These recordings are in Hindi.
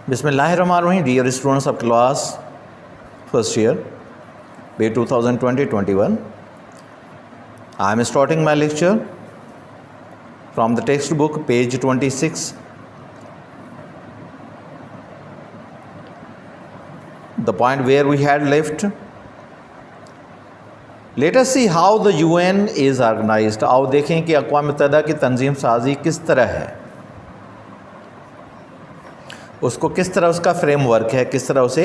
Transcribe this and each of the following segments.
Bismillahirrahmanirrahim, dear students of class first year, May 2020-21. I am starting my lecture from the textbook, page 26. The point where we had left. Let us see how the UN is organized. आओ देखें कि अक़वाम मुत्तहिदा की तंजीम साजी किस तरह है, उसको किस तरह उसका फ्रेमवर्क है, किस तरह उसे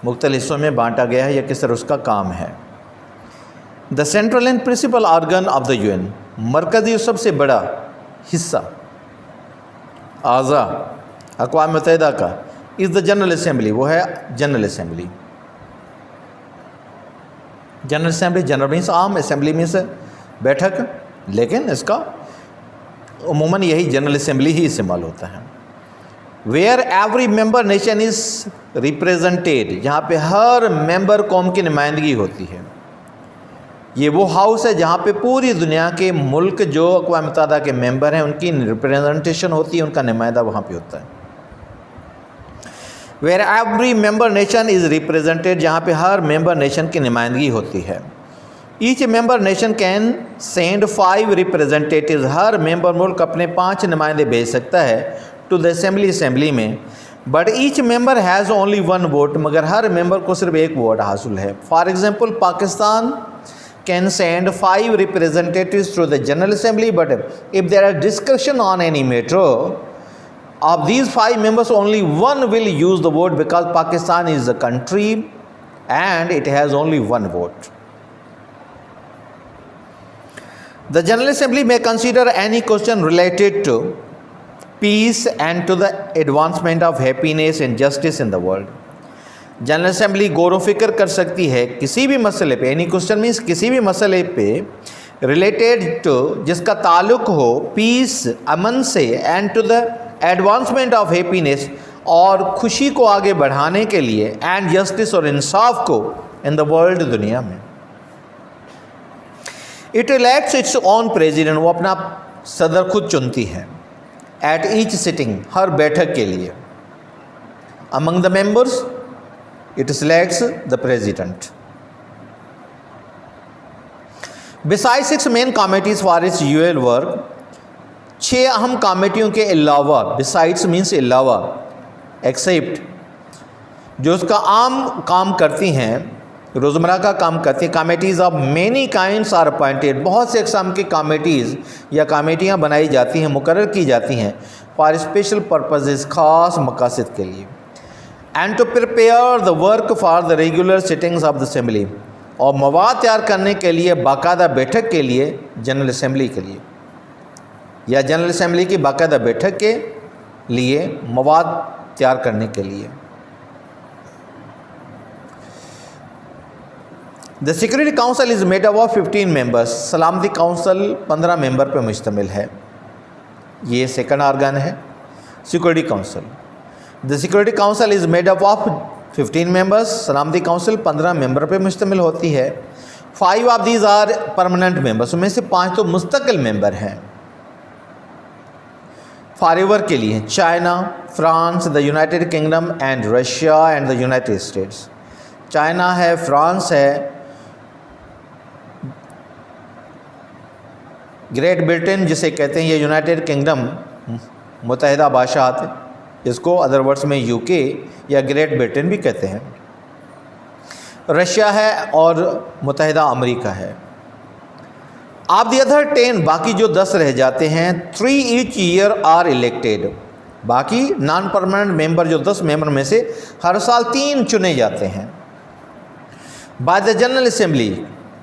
मुख्तलिफ हिस्सों में बांटा गया है या किस तरह उसका काम है। The central and principal organ of the UN, मरकज़ी और सबसे बड़ा हिस्सा आज़ा अक़वाम मुत्तहिदा का इज़ द जनरल असम्बली, वो है general assembly. General assembly, general means आम, असम्बली मीन्स बैठक, लेकिन इसका उमूमन यही जनरल असम्बली ही इस्तेमाल होता है। Where every member nation is represented, यहाँ पे हर मेंबर कौम की नुमाइंदगी होती है। ये वो हाउस है जहाँ पे पूरी दुनिया के मुल्क जो अक़वाम मुत्तहिदा के मेंबर हैं उनकी रिप्रेजेंटेशन होती है, उनका नुमाइंदा वहाँ पे होता है। Where every member nation is represented, जहाँ पे हर मेंबर नेशन की नुमाइंदगी होती है। Each member nation can send 5 representatives, हर मेंबर मुल्क अपने 5 नुमाइंदे भेज सकता है टू द असम्बली में। But each member has only 1 vote, मगर हर मेंबर को सिर्फ 1 वोट हासिल है। For example Pakistan can send 5 representatives to the general assembly, but if there our discussion on any matter of these 5 members only 1 will use the vote, because Pakistan is a country and it has only 1 vote. The General Assembly may consider any question related to peace and to the advancement of happiness and justice in the world. General assembly गौर व फिक्र कर सकती है किसी भी मसले पे, एनी क्वेश्चन मीन्स किसी भी मसले पे रिलेटेड टू, जिसका ताल्लुक हो पीस, अमन से, and to the advancement of happiness, और खुशी को आगे बढ़ाने के लिए, एंड जस्टिस और इंसाफ को इन द वर्ल्ड, दुनिया में। It elects its own president, वो अपना सदर खुद चुनती है। एट ईच सिटिंग, हर बैठक के लिए। Among the members it selects the president. Beside 6 main committees for its usual work, 6 अहम कमेटियों के अलावा, बिसाइड्स मीन्स अलावा, एक्सेप्ट, जो उसका आम काम करती हैं, रोज़मर्रा का काम करती हैं। Committees of many kinds are appointed, बहुत से अक़साम की कमेटीज़ या कमेटियाँ बनाई जाती हैं, मुकर्रर की जाती हैं फॉर स्पेशल पर्पसेस, ख़ास मकासद के लिए। And to prepare the work for the regular sittings of the assembly, और मवाद तैयार करने के लिए, बाकायदा बैठक के लिए, जनरल असेंबली के लिए, या जनरल असेंबली की बाकायदा बैठक के लिए मवाद तैयार करने के लिए। The security council is made up of 15 members, सलामती काउंसिल 15 मेंबर पर मुश्तमिल है। ये सेकंड ऑर्गन है security council. The security council is made up of 15 members, सलामती काउंसिल 15 मेंबर पर मुश्तमिल होती है। 5 of these are permanent members, उनमें से 5 तो मुस्तकिल मेंबर हैं फॉरएवर के लिए। China, France, the United kingdom and Russia and the United States. China है, फ्रांस है, ग्रेट ब्रिटेन जिसे कहते हैं, ये यूनाइटेड किंगडम, मुत्तहिदा बादशाहत, इसको अदर वर्ड्स में यूके या ग्रेट ब्रिटेन भी कहते हैं। रशिया है और मुत्तहिदा अमेरिका है। ऑफ द अदर 10, बाकी जो 10 रह जाते हैं, 3 ईच ईयर आर इलेक्टेड, बाकी नॉन परमानेंट मेंबर जो 10 मेंबर में से हर साल 3 चुने जाते हैं बाय द जनरल असेंबली,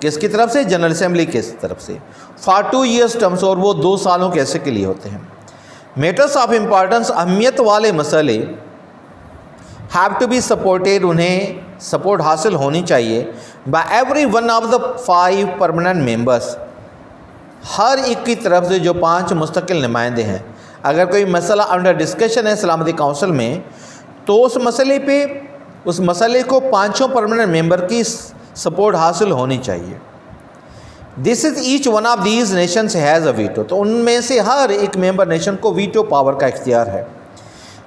किसकी तरफ से? जनरल असेंबली की तरफ से, फॉर 2 ईयर्स टर्म्स, और वो 2 सालों के ऐसे के लिए होते हैं। मैटर्स ऑफ इम्पॉर्टेंस, अहमियत वाले मसले, हैव टू बी सपोर्टेड, उन्हें सपोर्ट हासिल होनी चाहिए by every one of the 5 permanent members, हर एक की तरफ से जो 5 मुस्तकिल नुमाइंदे हैं। अगर कोई मसला अंडर डिस्कशन है सलामती काउंसिल में, तो उस मसले को 5 परमानेंट मेंबर की सपोर्ट हासिल होनी चाहिए। This is each one of these nations has a veto, तो उनमें से हर एक मेंबर नेशन को वीटो पावर का इख्तियार है।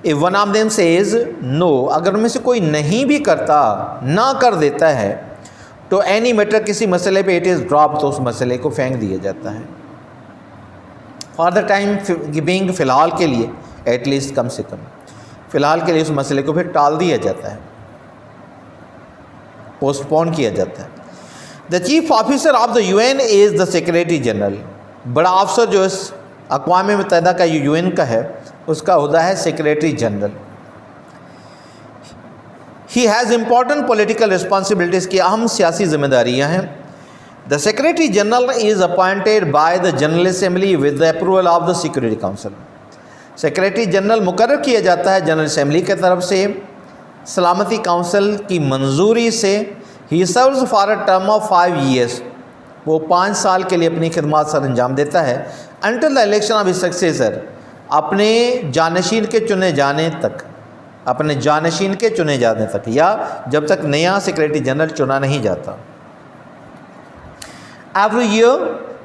If one of them says no, अगर उनमें से कोई नहीं भी करता, ना कर देता है, तो एनी मैटर, किसी मसले पे, इट इज़ ड्रॉप, तो उस मसले को फेंक दिया जाता है। फॉर द टाइम बीइंग, फ़िलहाल के लिए, एटलीस्ट कम से कम फ़िलहाल के लिए उस मसले को फिर टाल दिया जाता है, पोस्टपोन किया जाता है। The chief officer of the UN is the secretary general. बड़ा अफसर जो इस अक़वाम मुत्तहिदा का यूएन का है, उसका ओहदा है secretary general. He has important political responsibilities, की अहम सियासी जिम्मेदारियाँ हैं। The secretary general is appointed by the general assembly with the approval of the security council. Secretary general मुकर्रर किया जाता है जनरल असेंबली की तरफ से, सलामती काउंसिल की मंजूरी से। He serves for a term of 5 years, वो 5 साल के लिए अपनी खिदमत सर अंजाम देता है। Until the election of his successor, अपने जानशीन के चुने जाने तक, अपने जानशीन के चुने जाने तक, या जब तक नया सेक्रेटरी जनरल चुना नहीं जाता। Every year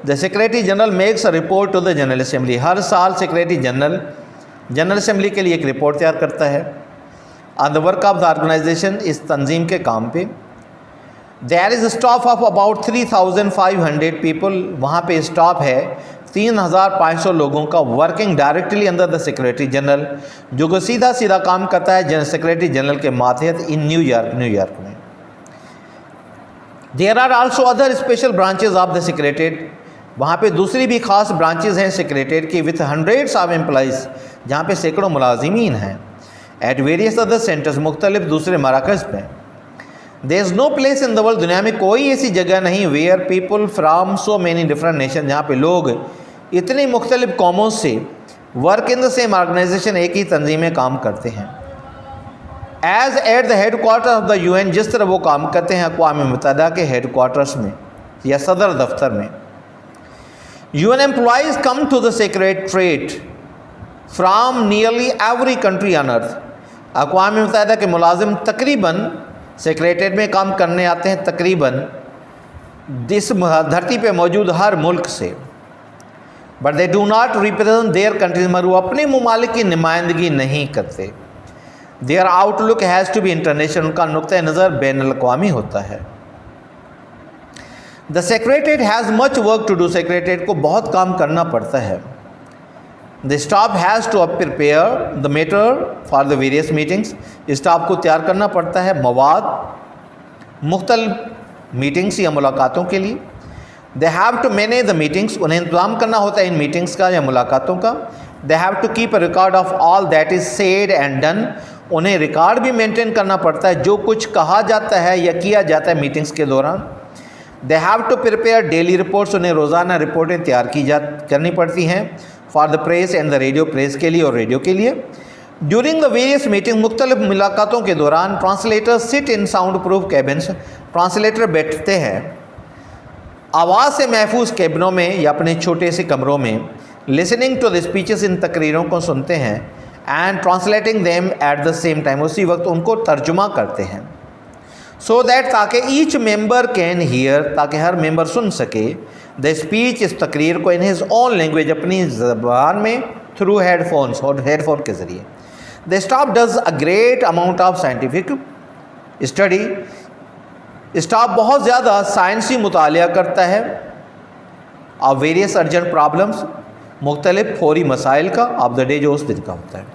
the secretary general makes a report to the general assembly. हर साल सेक्रेटरी जनरल असेंबली के लिए एक रिपोर्ट तैयार करता है on the work of the organisation, इस तंजीम के काम पे। There is staff of about 3500 people, वहाँ पे स्टाफ है 3500 लोगों का, working directly under the secretary general, जो कि सीधा काम करता है जनरल सेक्रेटरी जनरल के मातहत इन न्यूयॉर्क में। There are also other special branches of the secretariat, वहाँ पे दूसरी भी ख़ास ब्रांचेज हैं सेक्रेटरीट की, विथ हंड्रेड्स ऑफ एम्प्लॉइज़, जहाँ पे सैकड़ों मुलाजिमीन हैं। एट वेरियस अदर सेंटर्स, मुख्तलिफ दूसरे मराकज़ पे। There is no place in the world, दुनिया में कोई ऐसी जगह नहीं, where people from so many different nation, जहाँ पे लोग इतनी मुख्तलिफ कौमों से work in the same organisation, एक ही तंजीम में काम करते हैं। As at the head quarter of the UN, जिस तरह वो काम करते हैं अक़वाम मुत्तहिदा के हेड क्वार्टर्स में या सदर दफ्तर में। UN employees come to the secretariat from nearly every country on earth, अक़वाम मुत्तहिदा के मुलाजिम तकरीबन सेक्रेटरीट में काम करने आते हैं, तकरीबन इस धरती पे मौजूद हर मुल्क से। But they do not represent their countries, मगर वो अपने ममालिक की नुमाइंदगी नहीं करते। Their outlook has to be international, उनका नुक्ता नज़र बैनुल अक़वामी होता है। The secretariat has much work to do, secretariat को बहुत काम करना पड़ता है। The staff has to prepare the matter for the various meetings, staff को तैयार करना पड़ता है मवाद मुख्तलिफ मीटिंग्स या मुलाकातों के लिए। They have to manage the meetings, उन्हें इंतज़ाम करना होता है इन मीटिंग्स का या मुलाकातों का। They have to keep a record of all that is said and done, उन्हें रिकॉर्ड भी मेंटेन करना पड़ता है जो कुछ कहा जाता है या किया जाता है मीटिंग्स के दौरान। They have to prepare daily reports, उन्हें रोज़ाना रिपोर्टें तैयार करनी पड़ती हैं for the press and the radio, press के लिए और रेडियो के लिए। ड्यूरिंग द वेरियस मीटिंग, मुख्तलिफ मुलाकातों के दौरान, translator sit in sound proof cabins, translator बैठते हैं आवाज़ से महफूज कैबिनों में या अपने छोटे से कमरों में, लिसनिंग टू द स्पीचेस, इन तकरीरों को सुनते हैं, and translating them at the same time, उसी वक्त उनको तर्जुमा करते हैं। सो दैट, ताकि ईच मेंबर कैन हियर, ताकि हर मेंबर सुन सके, द स्पीच, इस तकरीर को, इन हिज ओन लैंग्वेज, अपनी ज़बान में, थ्रू हेडफोन्स, और हेडफोन के ज़रिए। The staff does a great amount of scientific study, staff बहुत ज़्यादा साइंसी मुतालिया करता है ऑफ वेरियस अर्जेंट प्रॉब्लम्स, मुख्तलिफ फौरी मसाइल का, ऑफ द डे, जो उस दिन का होता है।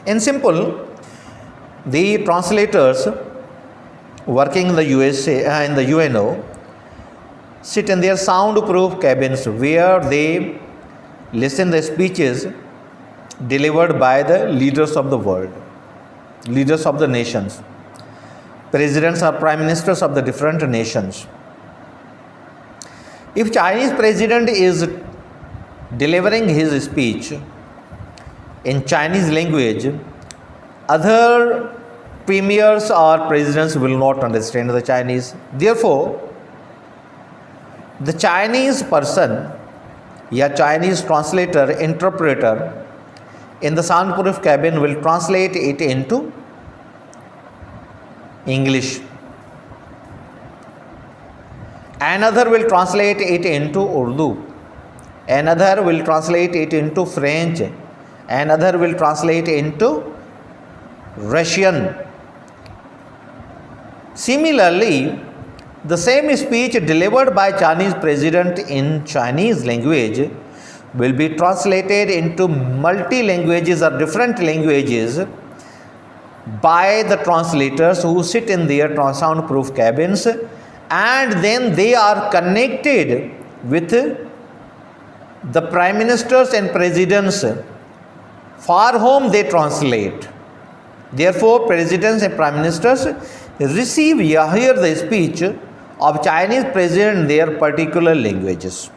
In simple, the translators working in the USA in the UNO sit in their soundproof cabins where they listen the speeches delivered by the leaders of the world, leaders of the nations, presidents or prime ministers of the different nations. If Chinese president is delivering his speech in Chinese language, other premiers or presidents will not understand the Chinese. Therefore, the Chinese person या Chinese translator, interpreter in the soundproof cabin will translate it into English. Another will translate it into Urdu. Another will translate it into French. and other will translate into Russian. Similarly, the same speech delivered by Chinese president in Chinese language will be translated into multi languages or different languages by the translators who sit in their soundproof cabins, and then they are connected with the prime ministers and presidents for whom they translate. Therefore, presidents and prime ministers receive या hear the speech of Chinese president in their particular languages.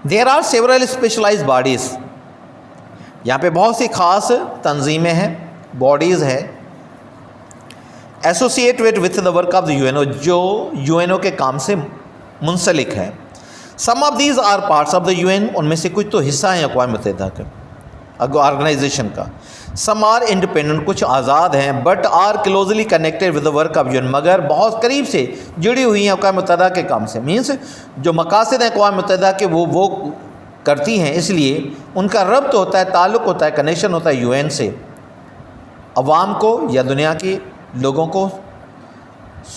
There are several specialized bodies. यहाँ पे बहुत सी खास तंजीमें हैं, बॉडीज़ हैं, associated with the work of the UNO, जो यूएनओ के काम से मुंसलिक हैं. Some of these are parts of the UN, उनमें से कुछ तो हिस्सा हैं अक़वाम मुत्तहिदा के ऑर्गेनाइजेशन का. सम आर इंडिपेंडेंट, कुछ आज़ाद हैं, but are closely connected with the work of UN, मगर बहुत करीब से जुड़ी हुई हैं अक़वाम मुत्तहिदा के काम से. मीन्स जो मकासद हैं अक़वाम मुत्तहिदा के वो करती हैं, इसलिए उनका रब्त होता है, ताल्लुक़ होता है, कनेक्शन होता है यूएन से अवाम को या दुनिया के लोगों को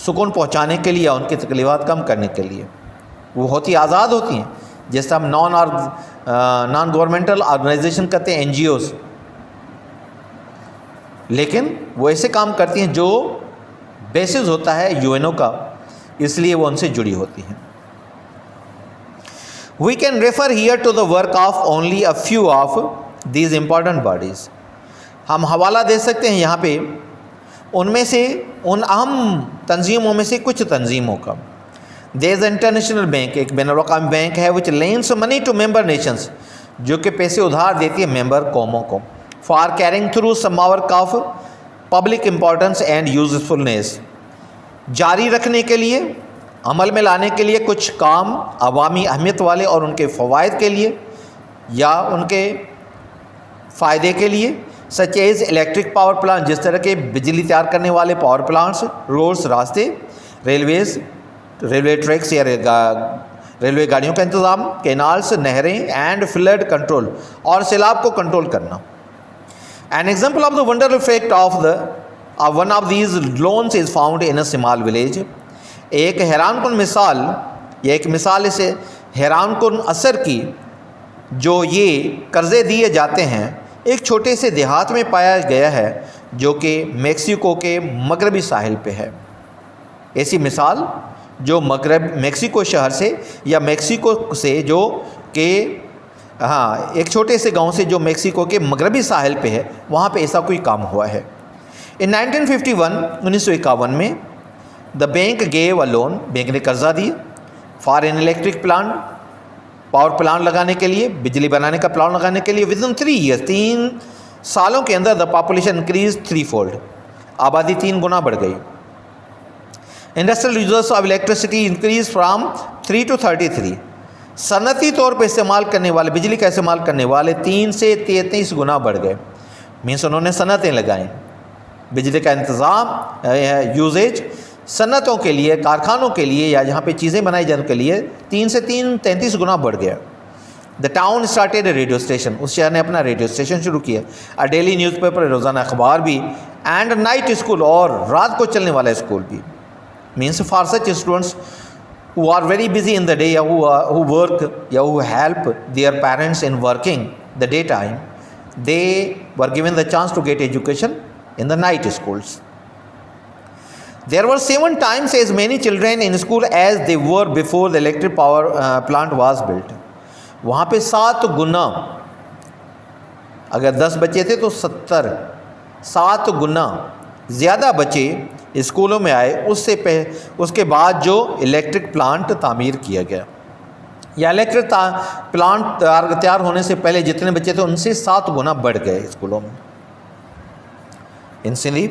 सुकून पहुंचाने के लिए या उनकी तकलीफ़ात कम करने के लिए. वो बहुत ही आज़ाद होती हैं, जैसे हम नॉन गवर्नमेंटल ऑर्गेनाइजेशन कहते हैं, NGOs, लेकिन वो ऐसे काम करती हैं जो बेसिस होता है यूएनओ का, इसलिए वो उनसे जुड़ी होती हैं. We can refer here to the work of only a few of these important bodies. हम हवाला दे सकते हैं यहाँ पे उनमें से, उन अहम तंजीमों में से कुछ तंजीमों का. देयर इज़ इंटरनेशनल बैंक, एक बैनुल-अक़वामी बैंक है, which lends money to member nations, जो कि पैसे उधार देती है मेंबर कौमों को, for carrying through some work of public importance and usefulness, जारी रखने के लिए, अमल में लाने के लिए कुछ काम अवामी अहमियत वाले और उनके फ़वाइद के लिए या उनके फ़ायदे के लिए, such as electric power plant, जिस तरह के बिजली तैयार करने वाले पावर प्लांट्स, रोड्स, रास्ते, रेलवेज़, रेलवे ट्रैक्स या रेलवे गाड़ियों का इंतज़ाम, कैनाल्स, नहरें, एंड फ्लड कंट्रोल, और सैलाब को कंट्रोल करना. An example of the wonderful effect of one of these loans is found in a small village. एक हैरानकुन मिसाल या एक मिसाल इस हैरानकुन असर की जो ये कर्ज़े दिए जाते हैं एक छोटे से देहात में पाया गया है, जो कि मेक्सिको के मगरबी साहिल पे है. ऐसी मिसाल जो मेक्सिको शहर से या मेक्सिको से, जो कि एक छोटे से गांव से जो मेक्सिको के मगरबी साहिल पे है, वहाँ पे ऐसा कोई काम हुआ है. इन 1951 में the bank gave a loan, bank ने कर्जा दिया, for an electric plant, power plant लगाने के लिए, बिजली बनाने का प्लांट लगाने के लिए. विद इन 3 ईयर्स, 3 सालों के अंदर द पॉपुलेशन इंक्रीज 3-fold, आबादी 3 गुना बढ़ गई. Industrial users of electricity increase from 3 to 33, सनती तौर पर इस्तेमाल करने वाले, बिजली का इस्तेमाल करने वाले 3 से 33 गुना बढ़ गए. मीन्स उन्होंने सनतें लगाई, बिजली का इंतज़ाम, यूजेज सनतों के लिए, कारखानों के लिए या जहाँ पे चीज़ें बनाई जाने के लिए 3 से 33 गुना बढ़ गया. The town started A radio station, उस शहर ने अपना रेडियो स्टेशन शुरू किया. अ डेली न्यूज़पेपर, रोज़ाना अखबार भी, एंड नाइट स्कूल, और रात को चलने वाला स्कूल भी. Means for such students who are very busy in the day, या who work या who help their parents in working the daytime, they were given the chance to get education in the night schools. There were 7 times as many children in school as they were before the electric power plant was built. वहाँ पे 7 गुना, अगर 10 बच्चे थे तो 7 गुना ज़्यादा बच्चे स्कूलों में आए उसके बाद जो इलेक्ट्रिक प्लांट तामीर किया गया, या इलेक्ट्रिक प्लांट तैयार होने से पहले जितने बच्चे थे उनसे 7 गुना बढ़ गए स्कूलों में. In Sindhi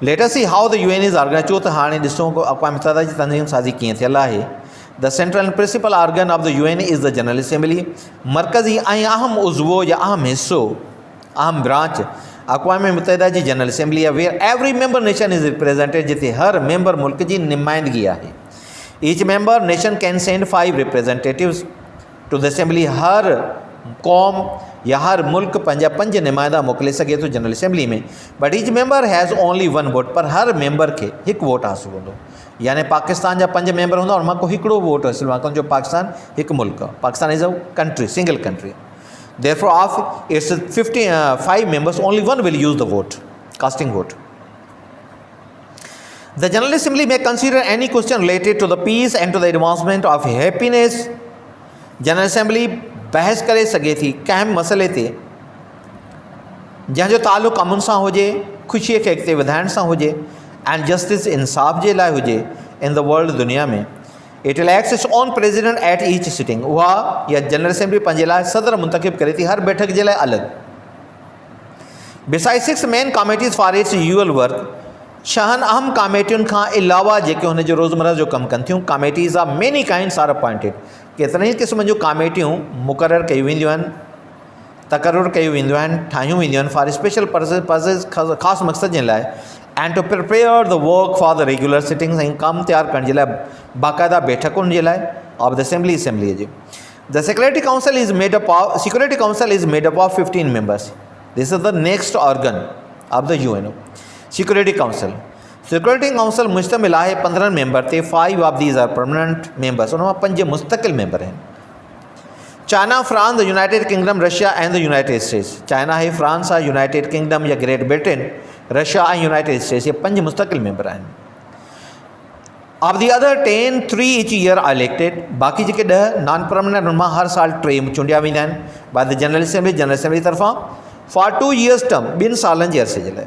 let us see how the UN is organised. चो त हाणे ॾिसो अक़वाम मुत्तहिदा जी तंज़ीम साज़ी कीअं थियल आहे. The central and principal organ of the UN is the general assembly. मरकज़ी ऐं अहम उज़वो या अहम हिस्सो, अहम ब्रांच अक़वाम मुत्तहिदा जी जनरल असेंबली आहे, where every member nation is represented, जिते हर मेंबर मुल्क जी नुमाइंदगी आहे. Each member nation can send 5 representatives to the assembly. हर कौम या हर मुल्क पंहिंजा 5 नुमाइंदा मोकिले सघे थो जनरल असेंबली में। But each member has only 1 vote, पर हर मेंबर खे हिकु वोट हासिल हूंदो। यानी पाकिस्तान जा 5 मेंबर हूंदा, उनमां को हिकिड़ो वोट हासिल हूंदो, जो पाकिस्तान हिकु मुल्क आहे। Pakistan is a country, single country. Therefore, of its 5 members, only 1 will use the vote, casting vote. The General Assembly may consider any question related to the peace and to the advancement of happiness. General Assembly बहस करे सघे थी कंहिं मसइले ते जंहिंजो तालुक़ु अमुन सां हुजे, ख़ुशीअ खे अॻिते वधाइण सां हुजे, एंड जस्टिस इंसाफ़ जे लाइ हुजे इन द वर्ल्ड दुनिया में। It will act its own president at each sitting. उहा या जनरल असेंबली पंहिंजे लाइ सदर मुंतखिब करे थी, हर बैठक जे लाइ अलॻि। Beside 6 main committees for its your work. 6 अहम कमेटियुनि खां अलावा जेके हुन जो रोज़मर्रा जो कमु कनि थियूं, committees are many kinds are appointed. केतिरनि ई क़िस्म जूं कमेटियूं मुक़ररु कयूं वेंदियूं आहिनि, तक़ररु कयूं वेंदियूं आहिनि, ठाहियूं वेंदियूं आहिनि फॉर स्पेशल पर्पज़, ख़ासि मक़सद जे लाइ। And to prepare the work for the regular sittings, ऐं कमु तयारु करण जे लाइ बाक़ाइदा बैठकुनि जे लाइ ऑफ द असेंबली जे। The security council is made up of Security council is made up of 15 members. This is the next organ of the UN। Security Council मुश्तमिल आहे 15 मेंबर ते। 5 of these are permanent members, उन मां 5 मुस्तक़िल मेंबर आहिनि। China, France, the United Kingdom, Russia and the United States. China है, फ्रांस आहे, यूनाइटेड किंगडम या ग्रेट ब्रिटेन, रशिया ऐं यूनाइटेड स्टेट्स, ये 5 मुस्तक़िल मेंबर आहिनि। Of the other 10, 3 each year are elected. बाक़ी जेके 10 नॉन परमानेंट, उनमां हर साल 3 चूंडिया वेंदा आहिनि बाय द जनरल असेंबली तरफ़ां फॉर 2 years टर्म, 2 सालनि जे अरसे जे लाइ।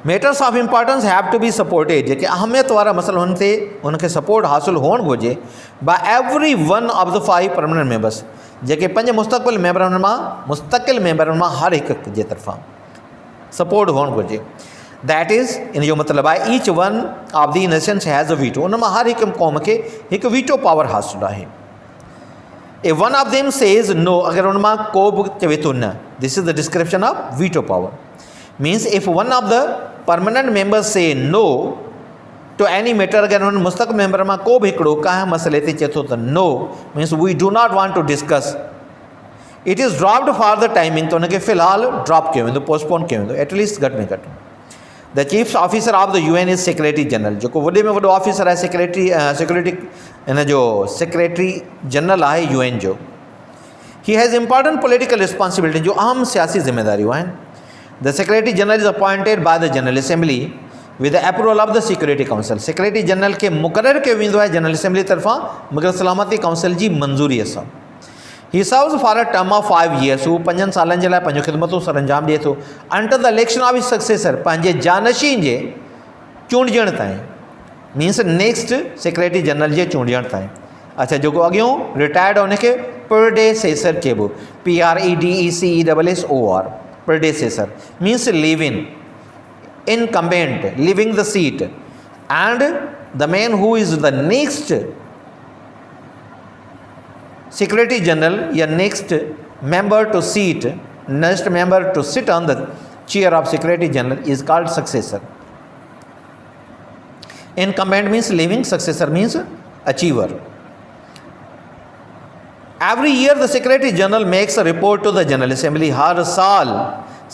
Matters of importance have to be supported. जेके अहमियत वारा मसइला हुन ते उनखे सपोर्ट हासिल हुअणु घुरिजे by every one of the 5 permanent members. जेके 5 मुस्तक़िल मेंबर हुन मां हर हिकु जे तरफ़ां सपोर्ट हुअणु घुरिजे। दैट इज़, इन जो मतिलबु आहे each one of the Nations has a veto. उन मां हर हिकु क़ौम खे हिकु वीटो पावर हासिल आहे। A one of them says no, अगरि उन मां को बि चवे थो न, this is the description of veto power. Means if one of the permanent members say no to any matter, अगरि हुन मुस्तक़िल मेंबर मां को बि हिकिड़ो कंहिं मसइले ते चए थो त no, means we do not want to discuss, it is dropped for the timing, तो उनखे फ़िलहालु ड्रॉप कयो वेंदो, पोस्टपोन कयो वेंदो, एटलीस्ट घटि में घटि। The chief officer of the UN is secretary general. जेको वॾे में वॾो ऑफिसर आहे सिक्योरिटी इन जो सेक्रेटरी जनरल आहे UN जो। He has important political responsibility, जो अहम सियासी ज़िम्मेदारियूं आहिनि। The secretary general is appointed by the general assembly with the approval of the security council. Secretary general खे मुक़ररु कयो वेंदो आहे जनरल असेंबली तरफ़ां मुग़ल सलामती काउंसिल जी मंज़ूरीअ सां। He serves for a term of 5 years। हू 5 सालनि जे लाइ पंहिंजो ख़िदमतूं सर अंजाम ॾिए थो until the election of his successor, पंहिंजे जानशीन जे चूंडिजण ताईं। मीन्स नेक्स्ट सेक्रेटरी जनरल जे चूंडिजण ताईं। अच्छा, जेको अॻियों रिटायर्ड आहे उनखे प्रेडेसेसर चइबो, PREDECESSOR, प्रेडेसेसर means live incumbent, living the seat, and the man who is the next Secretary General या next member to sit on the chair of Secretary General is called successor. Incumbent means living, successor means achiever. Every year the Secretary General makes a report to the General Assembly. हर साल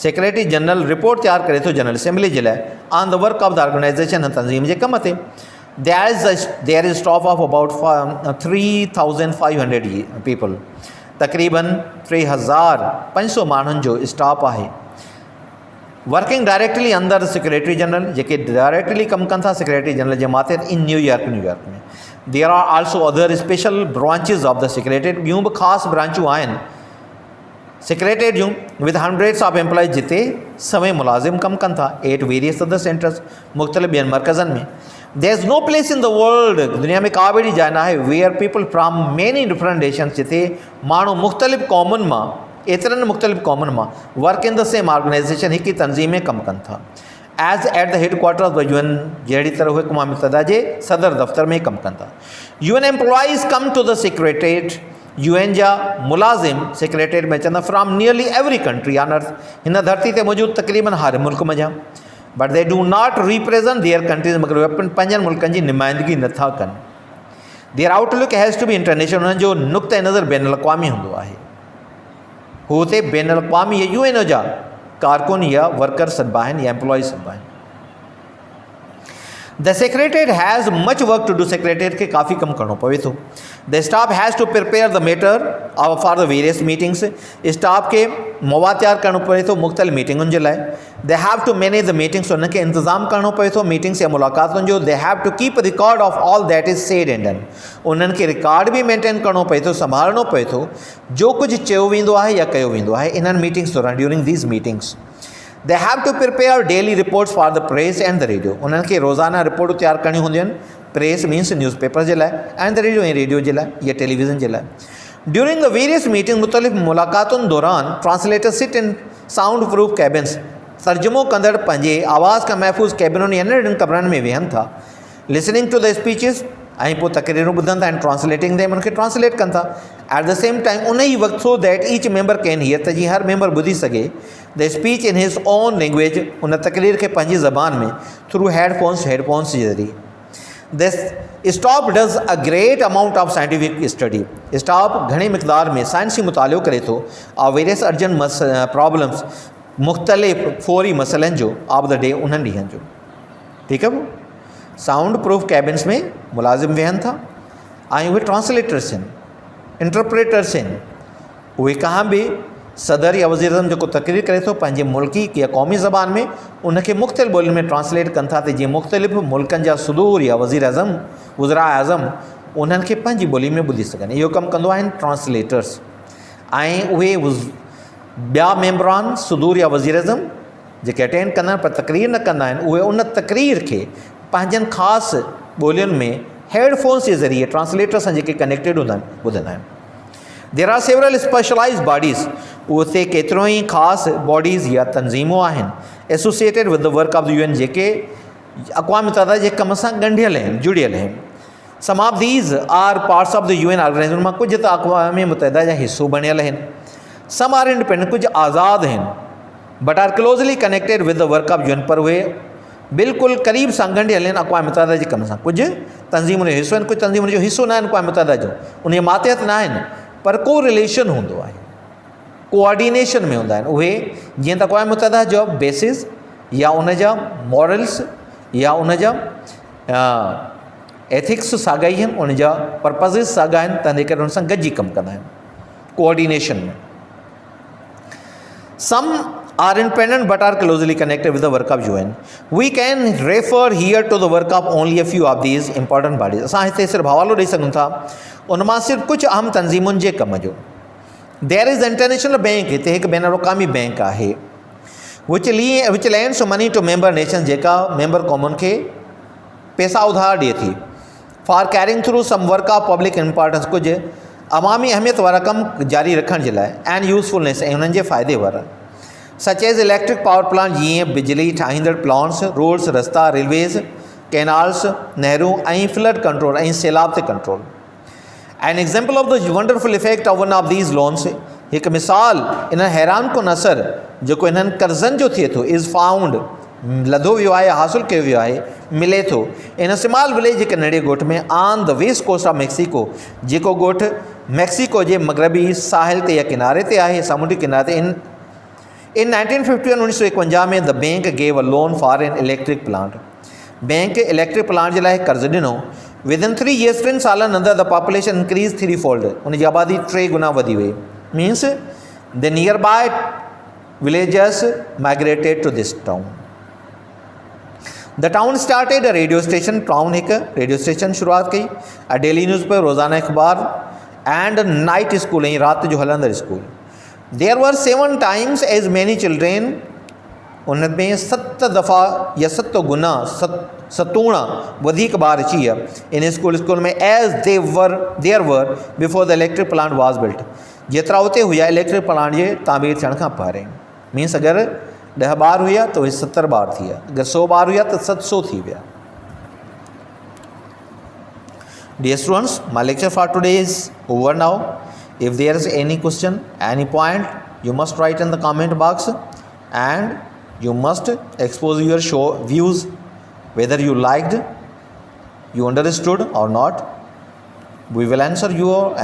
Secretary General report तैयार करे थो General Assembly जे लाइ on the work of the organization, तंज़ीम जे कम ते। There is staff of about 3,500 people। तक़रीबन 3,500 माण्हुनि जो स्टाफ आहे। वर्किंग डायरेक्टली अंदर सेक्रेटरी जनरल, जेके डायरेक्टली कमु कनि था सेक्रेटरी जनरल जे माथे इन न्यूयॉर्क में। There are also other special branches of the secretariat. ॿियूं बि ख़ासि ब्रांचूं आहिनि सेक्रेटरीट जूं विद हंड्रेड्स ऑफ एम्प्लॉइज, जिते सवे मुलाज़िम कमु कनि था एट वेरियस अदर सेंटर्स, मुख़्तलिफ़ ॿियनि मरकज़नि में। There is no place in the world, दुनिया में का बि अहिड़ी जाइ न आहे, where people from many different nations, जिते माण्हू मुख़्तलिफ़ क़ौमुनि मां, एतिरनि मुख़्तलिफ़ क़ौमुनि मां work in the same organisation, हिकु ई तंज़ीम में कमु कनि था। As at the head quarter of the UN, जहिड़ी तरह उहे अक़वाम मुत्तहिदा जे सदर दफ़्तर में कमु कनि था। UN employees come to the secretariat. UN जा मुलाज़िम सेक्रेटरीट में अचंदा from nearly every country on earth, हिन धरती ते मौजूदु तक़रीबन हर मुल्क में जा। But they do not represent their countries, मगर उहे पंहिंजनि मुल्कनि जी नुमाइंदगी नथा कनि। Their outlook has to be international, उन्हनि जो नुक़्ते नज़र बैन अक़वामी हूंदो आहे। हू हुते बैन अक़वामी या UN जा कारकुन या वर्कर सॾिबा आहिनि या एम्प्लॉय सॾिबा आहिनि। The secretariat has much work to do, secretariat खे काफ़ी कमु करिणो पवे थो। The staff has to prepare the matter for the various meetings, staff खे मवाद तैयार करिणो पवे थो मुख़्तलिफ़ मीटिंगुनि जे लाइ। They have to manage the meetings, उनखे इंतज़ाम करिणो पवे थो मीटिंग्स या मुलाक़ातुनि जो। They have to keep record of all that is said and done, उन्हनि खे रिकॉर्ड बि मेंटेन करिणो पवे थो, संभालणो पवे थो जो कुझु चयो वेंदो आहे या कयो वेंदो आहे इन्हनि मीटिंग्स दौरान, during these meetings. They have to prepare daily reports for the press and the radio, उन्हनि खे रोज़ाना रिपोर्टूं तैयार करणियूं हूंदियूं आहिनि, प्रेस मीन्स न्यूज़पेपर जे लाइ, एंड द रेडियो ऐं रेडियो जे लाइ या टेलीविज़न जे लाइ। ड्यूरिंग द वेरियस मीटिंग, मुख़्तलिफ़ मुलाक़ातुनि दौरान translator sit in sound proof cabins, तर्जुमो कंदड़ पंहिंजे आवाज़ खां महफ़ूज़ कैबिनुनि या नंढनि कमरनि में वेहनि था। लिसनिंग टू द स्पीचिस, ऐं पोइ तक़रीरूं ॿुधनि था, एंड ट्रांसलेटिंग देम, उनखे ट्रांसलेट कनि था। एट द सेम टाइम उन ई वक़्तु so that each member can hear, त जीअं हर मेंबर ॿुधी सघे the speech in his own language, उन तक़रीर खे पंहिंजी ज़बान में, थ्रू हेडफोन्स जे ज़रिए। This staff does a great amount of scientific study, staff घणी मिक़दार में साइंसी मुतालियो करे थो ऑफ वेरियस अर्जेंट प्रॉब्लम्स, मुख़्तलिफ़ फौरी मसइलनि जो, ऑफ द डे, उन्हनि ॾींहंनि जो। ठीकु आहे। साउंड प्रूफ कैबिन्स में मुलाज़िम वेहनि था ऐं उहे ट्रांसलेटर्स आहिनि, इंटरप्रेटर्स आहिनि। उहे कहाँ बि सदर या वज़ीर अज़म जेको तक़रीर करे थो पंहिंजे मुल्की या क़ौमी ज़बान में, उनखे मुख़्तलिफ़ ॿोलियुनि में ट्रांसलेट कनि था, त जीअं मुख़्तलिफ़ मुल्कनि जा सदूर या वज़ीर अज़म, वज़रा आज़म उन्हनि खे पंहिंजी ॿोली में ॿुधी सघनि। इहो कमु कंदो आहिनि ट्रांसलेटर्स। ऐं उहे ॿिया मेंबरान सदूर या वज़ीर अज़म जेके अटेंड कंदा आहिनि पर तक़रीर न कंदा आहिनि, उहे उन तक़रीर खे पंहिंजनि ख़ासि ॿोलियुनि में हेडफोन्स जे ज़रिए ट्रांसलेटर सां जेके कनेक्टेड हूंदा आहिनि ॿुधंदा आहिनि। There are several specialise bodies, उते केतिरो ई ख़ासि बॉडीज़ या तंज़ीमूं आहिनि associated with the work of the UN, जेके अक़वाम मुतहदा जे कम सां ॻंढियल आहिनि, जुड़ियल आहिनि। Some of these are parts of the UN organisation, मां कुझु त अक़वाम मुतहदा जा हिसो बणियल आहिनि। सम आर इंडिपेंडेंट, कुझु आज़ादु आहिनि, but are closely connected with the work of UN, पर उहे बिल्कुलु क़रीब सां ॻंढियल आहिनि अक़वाम मुतहदा जे कम सां। कुझु तंज़ीमुनि जो हिसो आहिनि, कुझु तंज़ीमुनि जो हिसो न आहिनि अक़वाम मुतहदा जो, उन मातहत न आहिनि, पर को रिलेशन हूंदो आहे, कोऑर्डिनेशन में हूंदा आहिनि। उहे जीअं त अक़वाम मुतहदा जो बेसिस या उन जा मॉरल्स या उन जा एथिक्स साॻा ई आहिनि, उन जा पर्पज़िस साॻा आहिनि, तंहिंजे करे उन सां गॾिजी कमु कंदा आहिनि कोऑर्डिनेशन में। सम are independent but are closely connected with the work of UN. We can refer here to the work of only a few of these important bodies. असां हिते सिर्फ़ु हवालो ॾेई सघूं था उन मां सिर्फ़ु कुझु अहम तंज़ीमुनि जे कम जो। देयर इज़ इंटरनेशनल बैंक, हिते हिकु बैन अवी बैंक आहे which lends money to member nation, जेका मेंबर कॉमन खे पैसा उधार ॾिए थी for carrying through some work of public importance, कुझु अवामी अहमियत वारा कम जारी रखण जे लाइ, एंड यूज़फुलनेस, ऐं उन्हनि जे फ़ाइदे वारा, such as electric power plant, जीअं बिजली ठाहींदड़ प्लांट्स, रोड्स, रस्ता, रेलवेज़, कैनाल्स, नहरूं, ऐं फ्लड कंट्रोल ऐं सैलाब ते control. An example of the wonderful effect of one of these loans, हिकु मिसाल इन हैरान कुन असर जेको इन्हनि कर्ज़नि जो थिए थो, इज़ फाउंड, लधो वियो आहे, हासिलु कयो वियो आहे, मिले थो इन स्मॉल विलेज, हिकु नंढे ॻोठ में, on the west coast of Mexico, जेको ॻोठ मैक्सिको जे मग़रबी साहिल ते या किनारे ते आहे, सामुंडी किनारे ते। इन 1951 1951 में the bank gave a loan for an electric plant, bank electric plant जे लाइ कर्ज़ु ॾिनो। विदिन 3 years 3 सालनि अंदरि द पॉपुलेशन इंक्रीज़ 3-fold, उनजी आबादी 3 गुना वधी वई। Means the nearby villagers migrated to this town. The town started a radio station, town हिकु रेडियो स्टेशन शुरूआत कई, अ डेली न्यूज़पेपर, रोज़ाना अख़बार, एंड नाइट स्कूल, ऐं राति जो हलंदड़ school. There were 7 times as many children, उन में 7 दफ़ा या 7 गुना 7 वधीक ॿार अची विया इन स्कूल में, as there were before the electric plant was built, जेतिरा उते हुआ इलेक्ट्रिक प्लांट जे तामीर थियण खां पहिरें। मीन्स अगरि 10 ॿार हुआ त उहे 70 ॿार थी विया, अगरि 100 ॿार हुआ त 700 थी विया। Dear students, my lecture for today is over now. If there is any question, any point, you must write in the comment box, and You must expose your views, whether you liked, you understood or not. We will answer your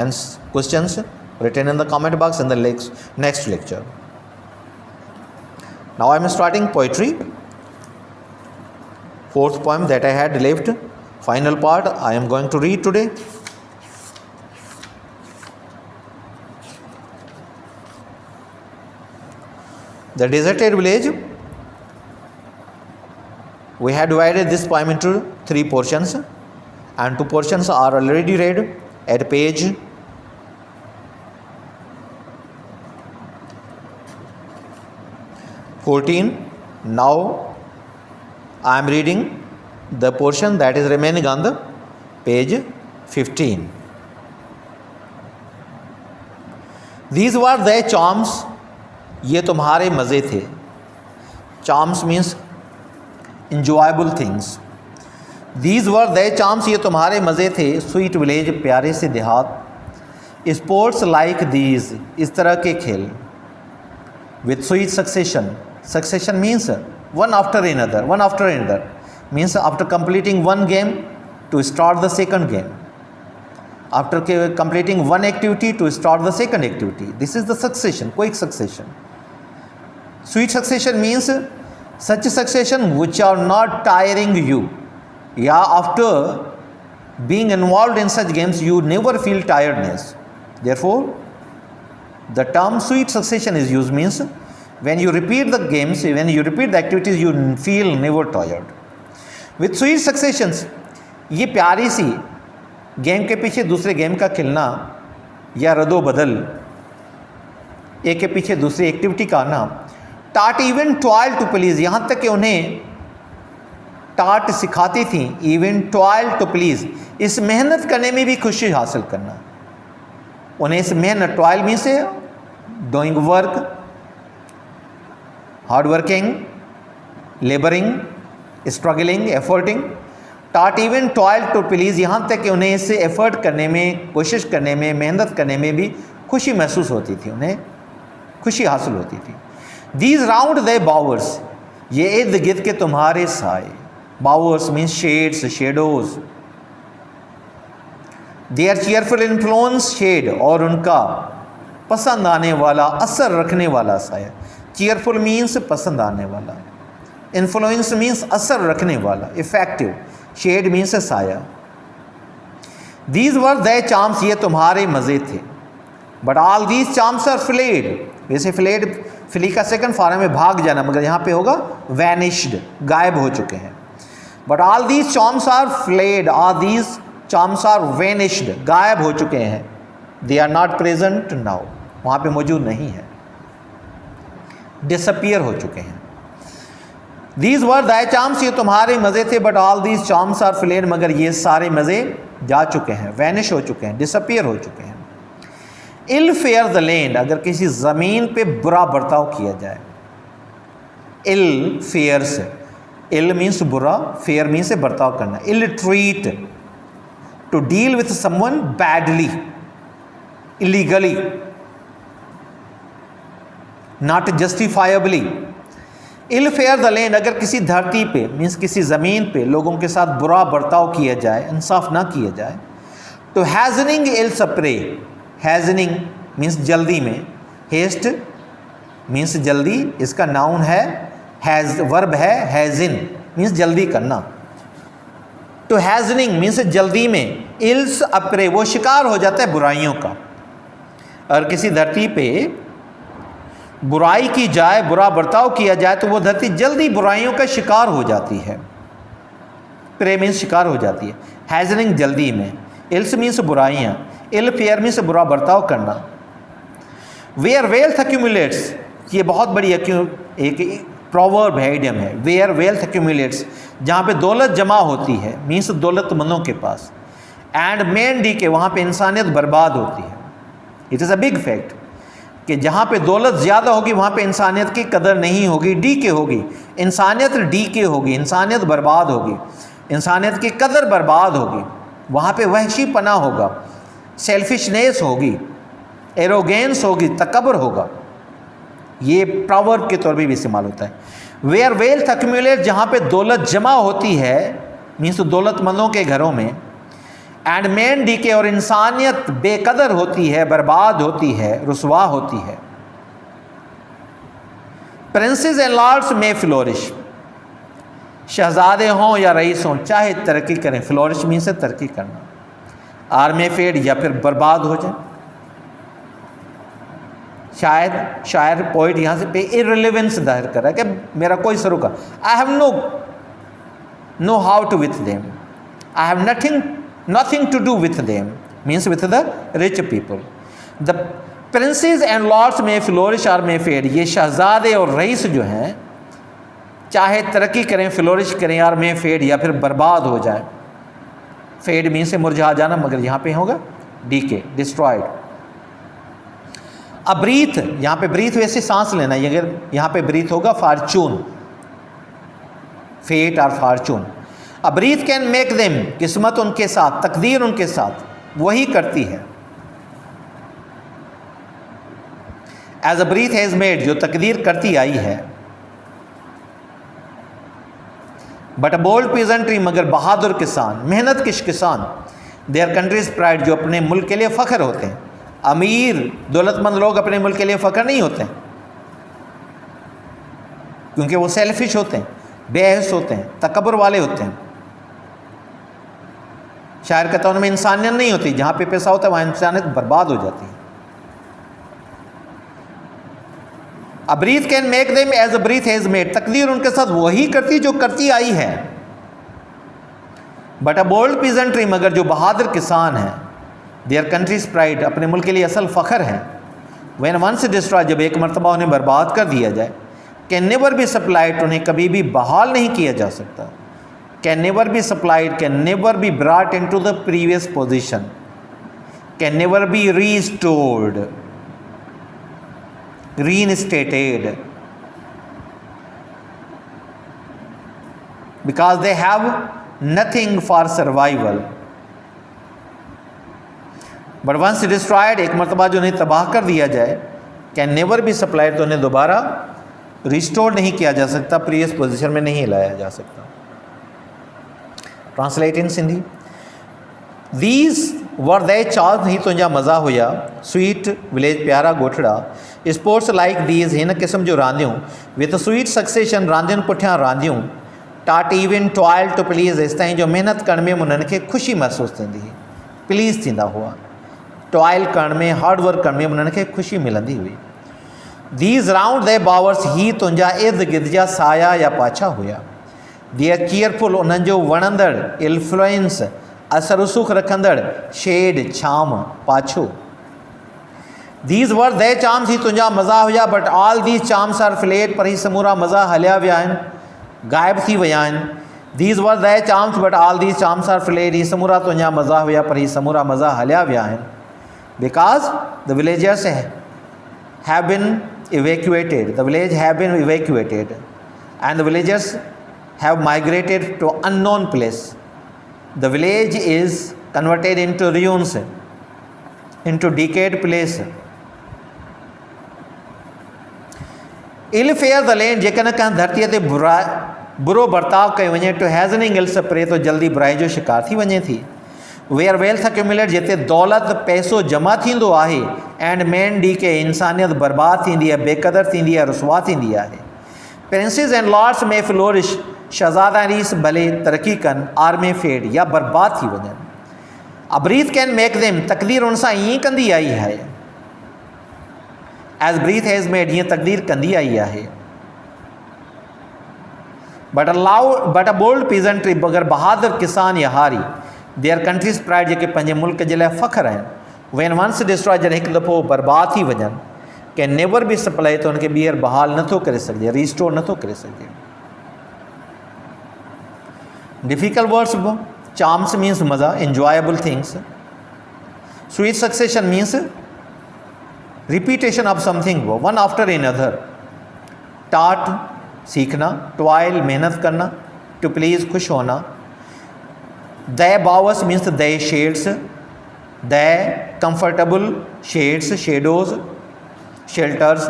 questions written in the comment box in the next lecture. Now I am starting poetry. Fourth poem that I had left, final part, I am going to read today. The Deserted Village. We have divided this poem into 3 portions, and 2 portions are already read at page 14. Now I am reading the portion that is remaining on the page 15. These were their charms. ये तुम्हारे मज़े थे. Charms means enjoyable things. These were their charms. ये तुम्हारे मज़े थे. Sweet village, प्यारे से देहात. Sports like these, इस तरह के खेल. With sweet succession. Succession means one after another. One after another means after completing one game to start the second game. After completing one activity to start the second activity. This is the succession, quick succession. Sweet succession means such succession which are not tiring you. Yeah, after being involved in such games, you never feel tiredness. Therefore, the term sweet succession is used, means when you repeat the games, when you repeat the activities, you feel never tired. With sweet successions, ये प्यारी सी गेम के पीछे दूसरे गेम का खिलना या रदो बदल, एक के पीछे दूसरी एक्टिविटी का आना, टाट इवन टॉयल टू प्लीज़, यहाँ तक कि उन्हें टाट सिखाती थी, इवन टॉयल टू प्लीज़, इस मेहनत करने में भी खुशी हासिल करना. उन्हें इस मेहनत, toil means doing work, hard working, labouring, struggling, efforting, taught even toil to please, यहाँ तक कि उन्हें इससे एफर्ट करने में, कोशिश करने में, मेहनत करने में भी खुशी महसूस होती थी, उन्हें खुशी हासिल होती थी. दीज राउंड दे बावर्स, ये इर्द गिर्द के तुम्हारे साए. Bowers means shades, shadows. Their cheerful influence, shade, और उनका पसंद आने वाला, असर रखने वाला साया. चीयरफुल मीन्स पसंद आने वाला, इन्फ्लुएंस मीन्स असर रखने वाला, इफेक्टिव. शेड मीन्स साया. दीज वर दे चार्म्स, ये तुम्हारे मज़े थे. But all these charms are fled. वैसे फ्लेड, फ्ली का सेकंड फॉर्म में भाग जाना, मगर यहाँ पे होगा वैनिश्ड, गायब हो चुके हैं. But all these charms are fled, all these charms are vanished, गायब हो चुके हैं. They are not present now, वहाँ पे मौजूद नहीं है, डिसअपियर हो चुके हैं. दीज वर दाय चार्म्स, ये तुम्हारे मज़े थे. But all these charms are fled, मगर ये सारे मज़े जा चुके हैं, वैनिश हो चुके हैं, डिसअपियर हो चुके हैं. इल फेयर द लैंड, अगर किसी ज़मीन पे बुरा बर्ताव किया जाए. इल फेयर से, इल मीन्स बुरा, फेयर मीन्स से बर्ताव करना. Ill treat, to deal with someone badly, illegally, not justifiably. Ill fare the land, अगर किसी धरती पे मीन्स किसी ज़मीन पे लोगों के साथ बुरा बर्ताव किया जाए, इंसाफ ना किया जाए. तो हैजनिंग इल सप्रे, हैजनिंग मीन्स जल्दी में, हेस्ट मीन्स जल्दी, इसका नाउन है, हैज वर्ब है, हैजिन मीन्स जल्दी करना. तो हैजनिंग मीन्स जल्दी में, इल्स अप्रे, वो शिकार हो जाता है बुराइयों का. और किसी धरती पे बुराई की जाए, बुरा बर्ताव किया जाए, तो वो धरती जल्दी बुराइयों का शिकार हो जाती है. प्रे मीन्स शिकार हो जाती है, हैजनिंग जल्दी में, इल्स मीन्स बुराइयाँ, इल फेयर मीन्स बुरा बर्ताव करना. वेयर वेल्थ एक्यूमुलेट्स, ये बहुत बड़ी एक प्रोवर्ब है, इडियम है. वेयर वेल्थ एक्यूमुलेट्स, जहाँ पे दौलत जमा होती है, मीन्स दौलतमंदों के पास. एंड मेन डी के, वहाँ पे इंसानियत बर्बाद होती है. It is a big fact कि जहाँ पे दौलत ज़्यादा होगी वहाँ पे इंसानियत की कदर नहीं होगी, डी के होगी. इंसानियत डी के होगी, इंसानियत बर्बाद होगी, इंसानियत की कदर बर्बाद होगी. वहाँ पे वहशीपना होगा, सेल्फिशनेस होगी, एरोगेंस होगी, तकबर होगा. ये प्रॉवर्ब के तौर पे भी इस्तेमाल होता है। वेयर वेल्थ अक्यूमुलेट, जहाँ पे दौलत जमा होती है, मीन्स दौलतमंदों के घरों में, एंड मैन डीके, और इंसानियत बेकदर होती है, बर्बाद होती है, रुसवा होती है। Princess and lords may flourish, शहजादे हों या रईस हों चाहे तरक्की करें, फ्लोरिश मीन से तरक्की करना, आर में फेड या फिर बर्बाद हो जाए। शायद शायर पोइट यहाँ से पे इररिलेवेंस जाहिर कर रहा है कि मेरा कोई सरोकार, I have no how to with them, I have nothing to do with them, means with the rich people. The princes and lords may flourish or may fade, ये शहजादे और रईस जो हैं चाहे तरक्की करें, फ्लोरिश करें, यार में फेड या फिर बर्बाद हो जाए। फेड मीन से मुरझा जाना, मगर यहाँ पे होगा डीके, डिस्ट्रॉयड। अब ब्रीथ, यहाँ पे ब्रीथ वैसे सांस लेना, अगर यहाँ पे ब्रीथ होगा फॉर्चून, फेट और फॉर्चून। अब ब्रीथ कैन मेक देम, किस्मत उनके साथ, तकदीर उनके साथ वही करती है। As a breath has made, जो तकदीर करती आई है। बट अ बोल्ड पीजेंट्री, मगर बहादुर किसान, मेहनत किश किसान, देयर कंट्रीज प्राइड, जो अपने मुल्क के लिए फ़ख्र होते हैं। अमीर दौलतमंद लोग अपने मुल्क के लिए फ़ख्र नहीं होते हैं, क्योंकि वो सेल्फिश होते हैं, बेहस होते हैं, तकब्बुर वाले होते हैं। शायर कहता है उनमें इंसानियत नहीं होती, जहाँ पे पैसा होता है वहाँ इंसानियत बर्बाद हो जाती है। A breath can make them as a breath has made, तकदीर उनके साथ वही करती जो करती आई है। बट अ बोल्ड पीजेंट्री, मगर जो बहादुर किसान है, देयर कंट्रीज प्राइड, अपने मुल्क के लिए असल फ़ख्र है। व्हेन वंस डिस्ट्रॉय, जब एक मरतबा उन्हें बर्बाद कर दिया जाए। कैन नेवर बी सप्लाइड, उन्हें कभी भी बहाल नहीं किया जा सकता। Can never be supplied, can never be brought into the previous position, can never be restored, reinstated, because they have nothing for survival. But once destroyed, एक मरतबा जो उन्हें तबाह कर दिया जाए, can never be supplied, तो उन्हें दोबारा रिस्टोर नहीं किया जा सकता, प्रीवियस पोजीशन में नहीं लाया जा सकता। Translate in Sindhi, these were they charge नहीं तुंहिंजा मज़ा हुया, स्वीट विलेज प्यारा गोठड़ा, स्पोर्ट्स लाइक दीज़, हिन क़िस्म जो रांदियूं, विथ स्वीट सक्सेशन, रांदियुनि पुठियां रांदियूं, टाट इवन टॉयल टू प्लीज़, इस ताईं जो महिनत करण में उन्हनि खे ख़ुशी महसूसु थींदी हुई, प्लीज़ थींदा हुआ, टॉयल करण में, हार्ड वर्क करण में उन्हनि खे ख़ुशी मिलंदी हुई। दीज़ राउंड दे बावर्स, ही तुंहिंजा इर्द गिर्द जा साया या पाछा हुया। दियर चीयरफुल, उन्हनि जो वणंदड़, इन्फ्लुएंस, असर रुसूख रखंदड़, शेड छांव, पाछो। दीज़ वर दे चार्म्स, ही तुंहिंजा मज़ा हुया, but all these charms are fled, पर ही समूरा मज़ा हलिया विया आहिनि, गायब थी विया आहिनि। These were the charms, but all these charms are fled, ही समूरा तुंहिंजा मज़ा हुया, पर ही समूरा मज़ा हलिया विया आहिनि। Because the villagers have been evacuated, the village have been evacuated, and the villagers have migrated to unknown place. The village is converted into ruins, into decayed place. Ill fare the land, जेकॾहिं कंहिं धरतीअ ते बुरो बर्ताव कयो वञे, to hastening ill spray, तो जल्दी बुराई जो शिकार थी वञे थी। वेयर वेल्थ अक्यूमुलेट, जिते दौलत पैसो जमा थींदो आहे, एंड मैन डी के, इंसानियत बर्बाद थींदी आहे, बेक़दर थींदी आहे, रुसवा थींदी आहे। Princess and lords may flourish, शहज़ादा रीस भले तरक्की कनि, आर में फेड या बर्बाद थी वञनि। अ ब्रीथ कैन मेक देम, तकदीर उन सां ईअं कंदी आई आहे। एज ब्रीथ हैज़ मेड, हीअं तकदीर कंदी आई आहे। बट अ बोल्ड पीजेंट्री, मगर बहादुर किसान या हारी, देयर कंट्रीज प्राइड, जेके पंहिंजे मुल्क जे लाइ फ़ख्र आहिनि। वेन वंस डिस्ट्रॉय, जॾहिं हिकु दफ़ो बर्बाद थी वञनि, कैन नेवर बी सप्लाई, त हुनखे ॿीहर बहाल नथो करे सघिजे, रीस्टोर नथो करे सघिजे। डिफिकल्ट वर्ड्स बि, चार्म्स मीन्स मज़ा, enjoyable things. Sweet succession means repetition of something, one after in other. Taught सीखना, टॉयल मेहनत करना, टू प्लीज़ खुश होना। The bowers means the shades, the comfortable shades, shadows, shelters.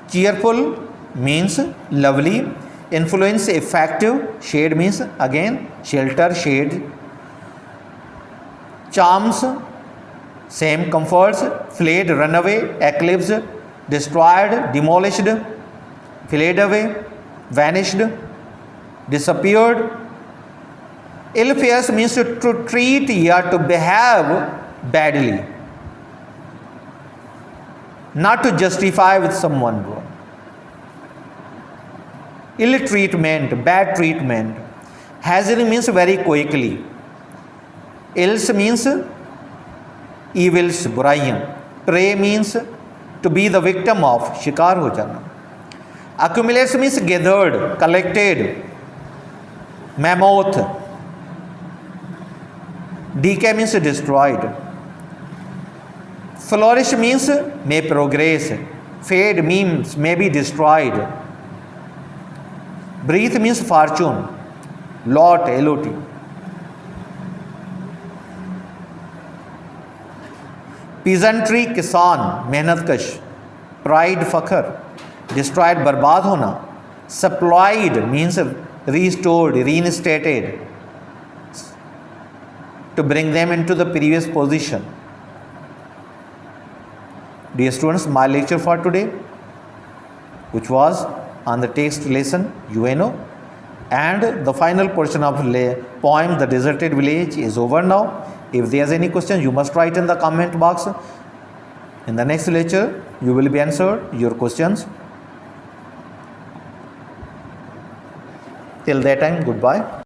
cheerful means lovely, influence effective, shade means again shelter, shade, charms same, comforts, flayed, runaway, eclipsed, destroyed, demolished, flayed away, vanished, disappeared. Ill fares means to treat or to behave badly, not to justify with someone. Ill treatment, bad treatment. Hazard means very quickly. Ills means evils, बुराइयाँ. Prey means to be the victim of, शिकार हो जाना. Accumulates means gathered, collected, mammoth. Decay means destroyed. Flourish means may progress. Fade means may be destroyed. Breathe means fortune. Lot, L-O-T. Peasantry, किसान, मेहनतकश. Pride, फखर. Destroyed, बर्बाद होना. Supplied means restored, reinstated, to bring them into the previous position. Dear students, my lecture for today, which was on the text lesson UNO, and the final portion of poem The Deserted Village is over now. If there is any question, you must write in the comment box. In the next lecture, you will be answered your questions. Till that time, goodbye.